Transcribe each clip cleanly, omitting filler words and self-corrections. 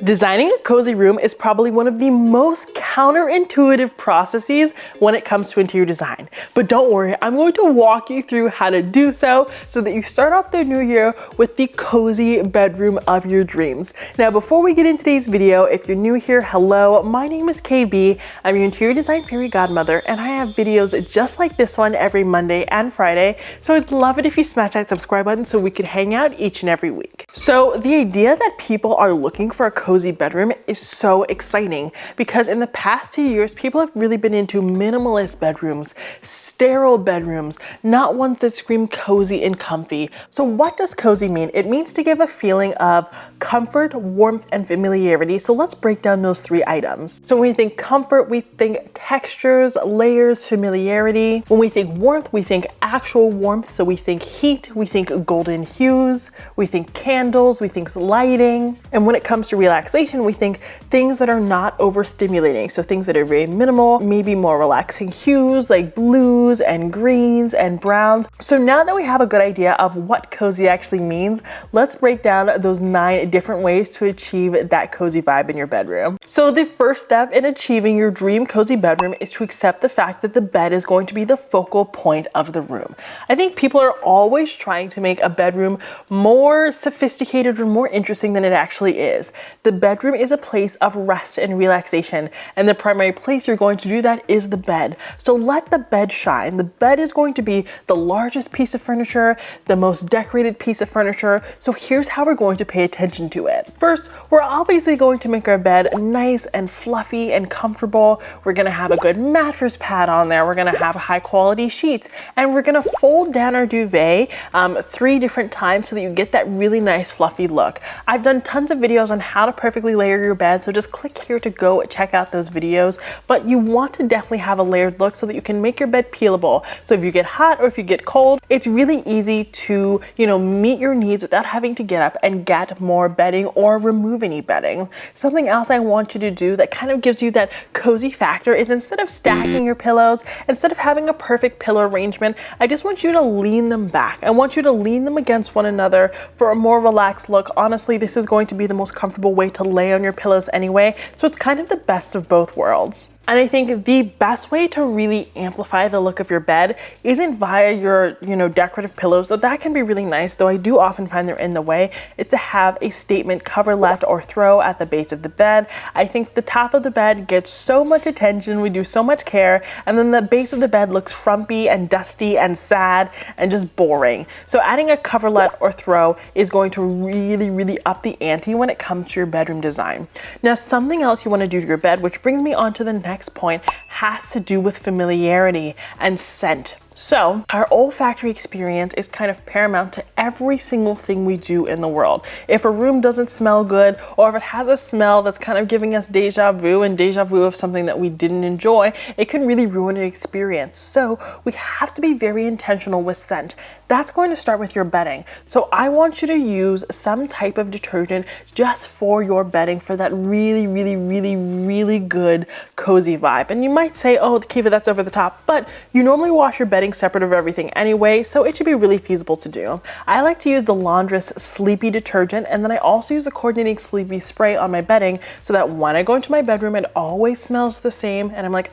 Designing a cozy room is probably one of the most counterintuitive processes when it comes to interior design. But don't worry, I'm going to walk you through how to do so that you start off the new year with the cozy bedroom of your dreams. Now, before we get into today's video, if you're new here, hello, my name is KB. I'm your interior design fairy godmother, and I have videos just like this one every Monday and Friday. So I'd love it if you smash that subscribe button so we could hang out each and every week. So the idea that people are looking for a cozy bedroom is so exciting because in the past few years, people have really been into minimalist bedrooms, sterile bedrooms, not ones that scream cozy and comfy. So what does cozy mean? It means to give a feeling of comfort, warmth, and familiarity. So let's break down those three items. So when we think comfort, we think textures, layers, familiarity. When we think warmth, we think actual warmth. So we think heat, we think golden hues, we think candles, we think lighting. And when it comes to relaxation, we think things that are not overstimulating. So things that are very minimal, maybe more relaxing hues like blues and greens and browns. So now that we have a good idea of what cozy actually means, let's break down those 9 different ways to achieve that cozy vibe in your bedroom. So the first step in achieving your dream cozy bedroom is to accept the fact that the bed is going to be the focal point of the room. I think people are always trying to make a bedroom more sophisticated or more interesting than it actually is. The bedroom is a place of rest and relaxation, and the primary place you're going to do that is the bed. So let the bed shine. The bed is going to be the largest piece of furniture, the most decorated piece of furniture. So here's how we're going to pay attention to it. First, we're obviously going to make our bed nice and fluffy and comfortable. We're gonna have a good mattress pad on there. We're gonna have high quality sheets, and we're gonna fold down our duvet 3 different times so that you get that really nice fluffy look. I've done tons of videos on how to perfectly layer your bed, so just click here to go check out those videos. But you want to definitely have a layered look so that you can make your bed peelable. So if you get hot or if you get cold, it's really easy to, meet your needs without having to get up and get more bedding or remove any bedding. Something else I want you to do that kind of gives you that cozy factor is instead of stacking your pillows, instead of having a perfect pillow arrangement, I just want you to lean them back. I want you to lean them against one another for a more relaxed look. Honestly, this is going to be the most comfortable way to lay on your pillows anyway, so it's kind of the best of both worlds. And I think the best way to really amplify the look of your bed isn't via your, decorative pillows, though that can be really nice, though I do often find they're in the way. It's to have a statement coverlet or throw at the base of the bed. I think the top of the bed gets so much attention, we do so much care, and then the base of the bed looks frumpy and dusty and sad and just boring. So adding a coverlet or throw is going to really, really up the ante when it comes to your bedroom design. Now, something else you want to do to your bed, which brings me on to the next point, has to do with familiarity and scent. So our olfactory experience is kind of paramount to every single thing we do in the world. If a room doesn't smell good, or if it has a smell that's kind of giving us deja vu of something that we didn't enjoy, it can really ruin your experience. So we have to be very intentional with scent. That's going to start with your bedding. So I want you to use some type of detergent just for your bedding for that really, really, really, really good cozy vibe. And you might say, oh, Kiva, that's over the top, but you normally wash your bedding separate of everything anyway, so it should be really feasible to do. I like to use the Laundress Sleepy detergent, and then I also use a coordinating sleepy spray on my bedding so that when I go into my bedroom, it always smells the same, and I'm like,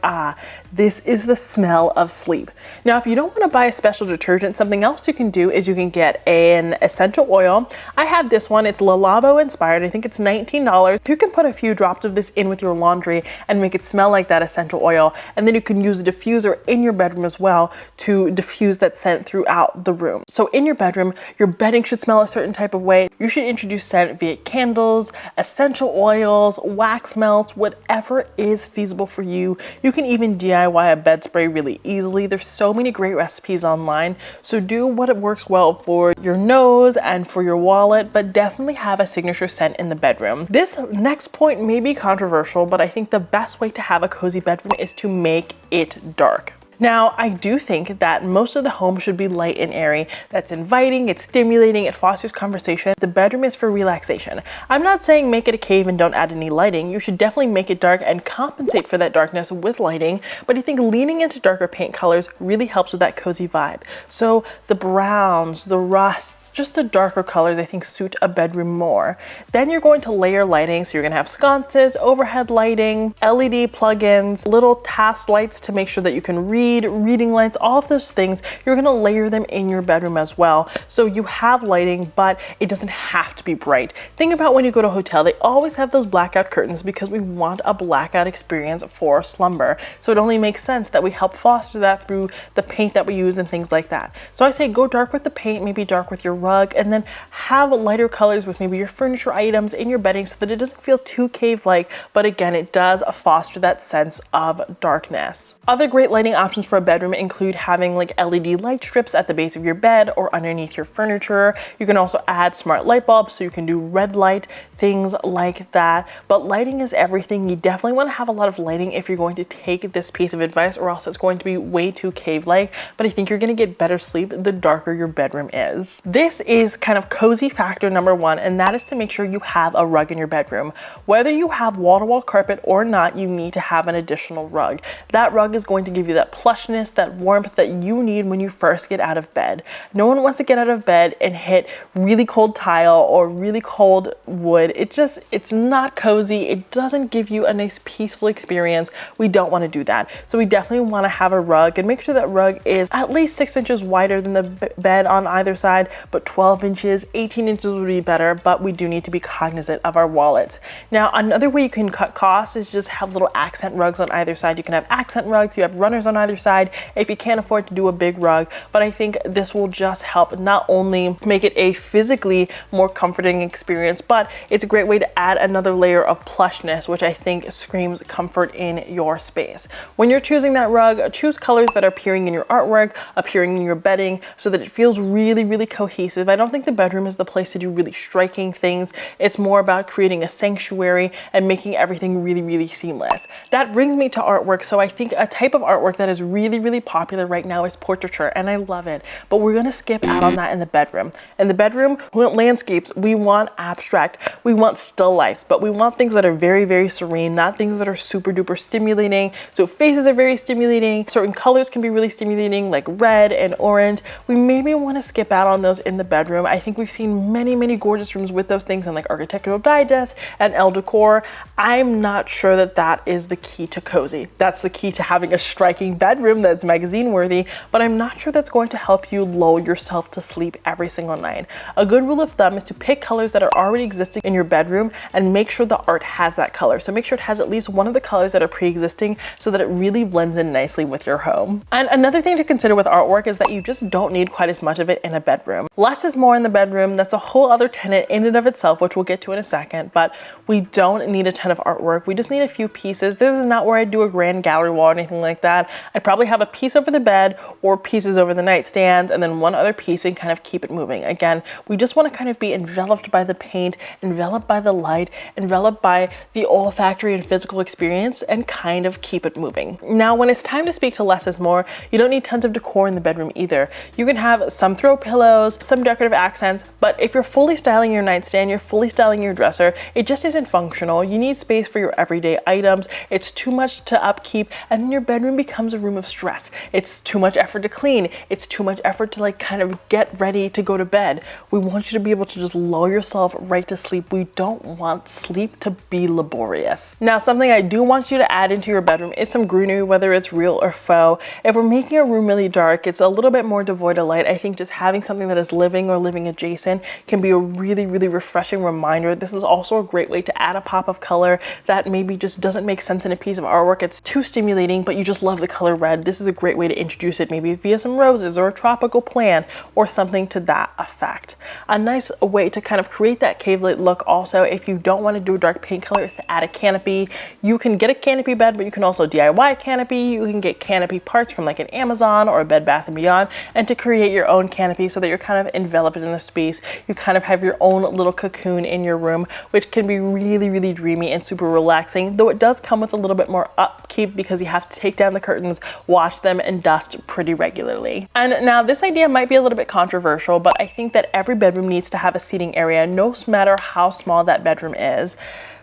this is the smell of sleep. Now, if you don't want to buy a special detergent, something else you can do is you can get an essential oil. I have this one, it's Le Labo inspired. I think it's $19. You can put a few drops of this in with your laundry and make it smell like that essential oil, and then you can use a diffuser in your bedroom as well to diffuse that scent throughout the room. So in your bedroom, your bedding should smell a certain type of way. You should introduce scent via candles, essential oils, wax melts, whatever is feasible for you. You can even DIY a bed spray really easily. There's so many great recipes online, so do what it works well for your nose and for your wallet, but definitely have a signature scent in the bedroom. This next point may be controversial, but I think the best way to have a cozy bedroom is to make it dark. Now, I do think that most of the home should be light and airy. That's inviting, it's stimulating, it fosters conversation. The bedroom is for relaxation. I'm not saying make it a cave and don't add any lighting. You should definitely make it dark and compensate for that darkness with lighting, but I think leaning into darker paint colors really helps with that cozy vibe. So the browns, the rusts, just the darker colors I think suit a bedroom more. Then you're going to layer lighting, so you're gonna have sconces, overhead lighting, LED plugins, little task lights to make sure that you can reading lights, all of those things, you're gonna layer them in your bedroom as well. So you have lighting, but it doesn't have to be bright. Think about when you go to a hotel, they always have those blackout curtains because we want a blackout experience for slumber. So it only makes sense that we help foster that through the paint that we use and things like that. So I say go dark with the paint, maybe dark with your rug, and then have lighter colors with maybe your furniture items in your bedding so that it doesn't feel too cave-like, but again, it does foster that sense of darkness. Other great lighting options for a bedroom include having like LED light strips at the base of your bed or underneath your furniture. You can also add smart light bulbs so you can do red light, things like that. But lighting is everything. You definitely want to have a lot of lighting if you're going to take this piece of advice, or else it's going to be way too cave-like. But I think you're going to get better sleep the darker your bedroom is. This is kind of cozy factor number one, and that is to make sure you have a rug in your bedroom. Whether you have wall-to-wall carpet or not, you need to have an additional rug. That rug is going to give you that plushness, that warmth that you need when you first get out of bed. No one wants to get out of bed and hit really cold tile or really cold wood. It's not cozy. It doesn't give you a nice peaceful experience. We don't want to do that. So we definitely want to have a rug, and make sure that rug is at least 6 inches wider than the bed on either side, but 12 inches, 18 inches would be better, but we do need to be cognizant of our wallets. Now, another way you can cut costs is just have little accent rugs on either side. You can have accent rugs, you have runners on either side if you can't afford to do a big rug, but I think this will just help not only make it a physically more comforting experience, but it's a great way to add another layer of plushness, which I think screams comfort in your space. When you're choosing that rug, choose colors that are appearing in your artwork, appearing in your bedding, so that it feels really, really cohesive. I don't think the bedroom is the place to do really striking things. It's more about creating a sanctuary and making everything really, really seamless. That brings me to artwork. So I think a type of artwork that is really, really popular right now is portraiture, and I love it, but we're gonna skip out on that in the bedroom. In the bedroom, we want landscapes, we want abstract, we want still lifes, but we want things that are very, very serene, not things that are super duper stimulating. So faces are very stimulating. Certain colors can be really stimulating, like red and orange. We maybe want to skip out on those in the bedroom. I think we've seen many, many gorgeous rooms with those things in like Architectural Digest and Elle Decor. I'm not sure that that is the key to cozy. That's the key to having a striking bedroom that's magazine worthy, but I'm not sure that's going to help you lull yourself to sleep every single night. A good rule of thumb is to pick colors that are already existing in your bedroom and make sure the art has that color. So make sure it has at least one of the colors that are pre-existing so that it really blends in nicely with your home. And another thing to consider with artwork is that you just don't need quite as much of it in a bedroom. Less is more in the bedroom. That's a whole other tenet in and of itself, which we'll get to in a second, but we don't need a ton of artwork. We just need a few pieces. This is not where I do a grand gallery wall or anything like that. I'd probably have a piece over the bed or pieces over the nightstands and then one other piece and kind of keep it moving. Again, we just want to kind of be enveloped by the paint, enveloped by the light, enveloped by the olfactory and physical experience, and kind of keep it moving. Now, when it's time to speak to less is more, you don't need tons of decor in the bedroom either. You can have some throw pillows, some decorative accents, but if you're fully styling your nightstand, you're fully styling your dresser, it just isn't functional. You need space for your everyday items. It's too much to upkeep, and then your bedroom becomes a room of stress. It's too much effort to clean. It's too much effort to like kind of get ready to go to bed. We want you to be able to just lull yourself right to sleep. We don't want sleep to be laborious. Now, something I do want you to add into your bedroom is some greenery, whether it's real or faux. If we're making a room really dark, it's a little bit more devoid of light. I think just having something that is living or living adjacent can be a really, really refreshing reminder. This is also a great way to add a pop of color that maybe just doesn't make sense in a piece of artwork. It's too stimulating, but you just love the color red. This is a great way to introduce it, maybe via some roses or a tropical plant or something to that effect. A nice way to kind of create that cave-lit look also, if you don't want to do a dark paint color, is to add a canopy. You can get a canopy bed, but you can also DIY a canopy. You can get canopy parts from like an Amazon or a Bed Bath & Beyond, and to create your own canopy so that you're kind of enveloped in the space. You kind of have your own little cocoon in your room, which can be really, really dreamy and super relaxing, though it does come with a little bit more upkeep because you have to take down the curtains, wash them and dust pretty regularly. And now this idea might be a little bit controversial, but I think that every bedroom needs to have a seating area, no matter how small that bedroom is.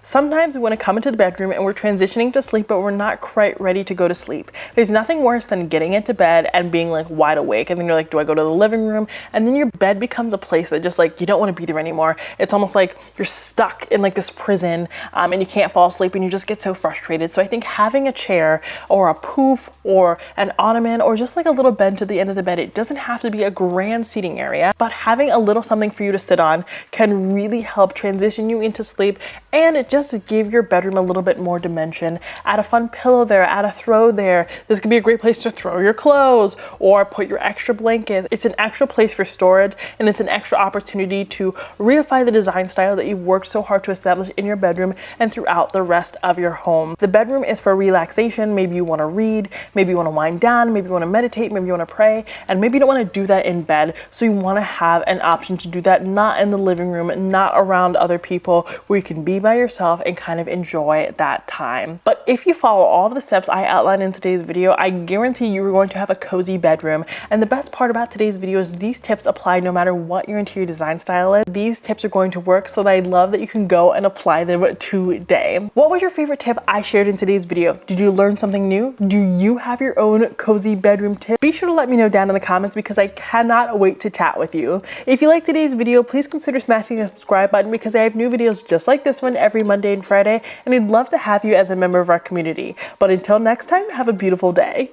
Sometimes we want to come into the bedroom and we're transitioning to sleep, but we're not quite ready to go to sleep. There's nothing worse than getting into bed and being like wide awake, and then you're like, do I go to the living room? And then your bed becomes a place that just like you don't want to be there anymore. It's almost like you're stuck in like this prison, and you can't fall asleep and you just get so frustrated. So I think having a chair or a poof or an ottoman or just like a little bench at the end of the bed, it doesn't have to be a grand seating area, but having a little something for you to sit on can really help transition you into sleep, and it just give your bedroom a little bit more dimension. Add a fun pillow there, add a throw there. This could be a great place to throw your clothes or put your extra blankets. It's an extra place for storage, and it's an extra opportunity to reify the design style that you've worked so hard to establish in your bedroom and throughout the rest of your home. The bedroom is for relaxation. Maybe you want to read, maybe you want to wind down, maybe you want to meditate, maybe you want to pray, and maybe you don't want to do that in bed. So you want to have an option to do that, not in the living room, not around other people, where you can be by yourself and kind of enjoy that time. But if you follow all of the steps I outlined in today's video, I guarantee you are going to have a cozy bedroom. And the best part about today's video is these tips apply no matter what your interior design style is. These tips are going to work, so that I love that you can go and apply them today. What was your favorite tip I shared in today's video? Did you learn something new? Do you have your own cozy bedroom tip? Be sure to let me know down in the comments, because I cannot wait to chat with you. If you liked today's video, please consider smashing the subscribe button, because I have new videos just like this one every Monday and Friday, and I'd love to have you as a member of our community. But until next time, have a beautiful day.